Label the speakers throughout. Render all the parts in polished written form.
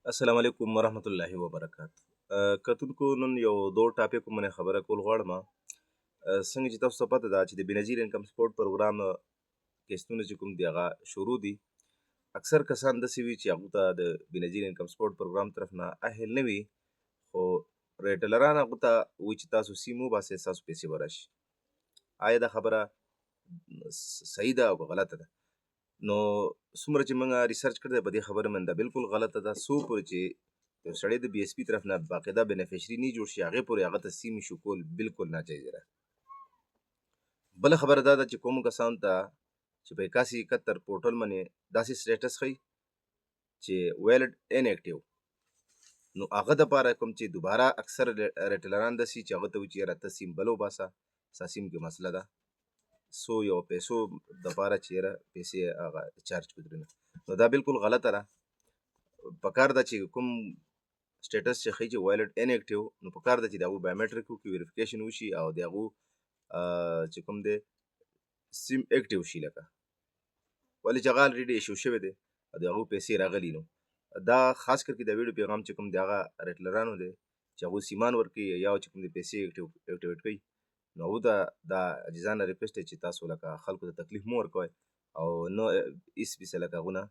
Speaker 1: السلام علیکم ورحمت الله وبرکاته. کتونکو نن یو دو ټاپک باندې خبره کول غواړم. څنګه چې تاسو ته پته ده چې د بېنظیر انکم سپورټ پروګرام کیسټونه چې کوم دي هغه شروع دي. اکثر کسان داسې وي چې هغوی ته د بېنظیر انکم سپورټ پروګرام طرف نه اهل نه وي، خو ریټلران هغوی ته وایي چې تاسو سیم وباسئ ستاسو پیسې به راشي. آیا دا خبره صحیح ده او که غلطه ده؟ نو څومره چې موږ ریسرچ کړی دی په دې خبره باندې دا بالکل غلطه ده. څو پورې چې یو سړی د بي اس پي طرف نه باقاعده بینیفیشري نه جوړ شي هغې پورې هغه ته سیم ایشو کول بالکل ناجایزه ده. بله خبره دا ده چې کومو کسانو ته چې په 8171 پورټل باندې داسې سټیټس ښیي چې ویلډ ان اکټیو، نو هغه دپاره کوم چې دوباره اکثر ریټلران داسې چې هغه ته وایي چې یاره ته سیم بل وباسه، ستا سیم کې مسله ده، سو یو پیسو دپاره چې یاره پیسې هغه چارج کړي درنه. نو دا بالکل غلطه ده. پکار ده چې کوم سټیټس چې ښیي چې وایلډ ان اکټیو، نو پکار ده چې د هغو بایومیټریک وکړي، ویریفیکیشن وشي او د هغو چې کوم دی سیم اکټیو شي. لکه ولې چې هغه الریډي ایشو شوی دی او د هغو پیسې راغلي. نو دا خاص کر کې د ویډیو پیغام چې کوم دی هغه ریټلرانو دی چې هغوی سیمان ورکوي یا چې کوم دی پیسې اکټیویټ کوي، نو هغو ته دا عاجزانه ریکویسټ دی چې تاسو لکه خلکو ته تکلیف مه ورکوئ او نه هېڅ پیسه لکه هغو نه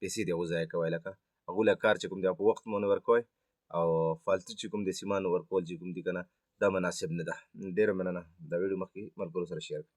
Speaker 1: پیسې د هغو ضایع کوئ. لکه هغوی له کار چې کوم دی په وخت مو نه ورکوئ او فالتو چې کوم دی سیمان ورکول چې کوم دي که نه دا مناسب نه ده. ډېره مننه. دا ویډیو مخکې ملګرو سره شیر کړئ.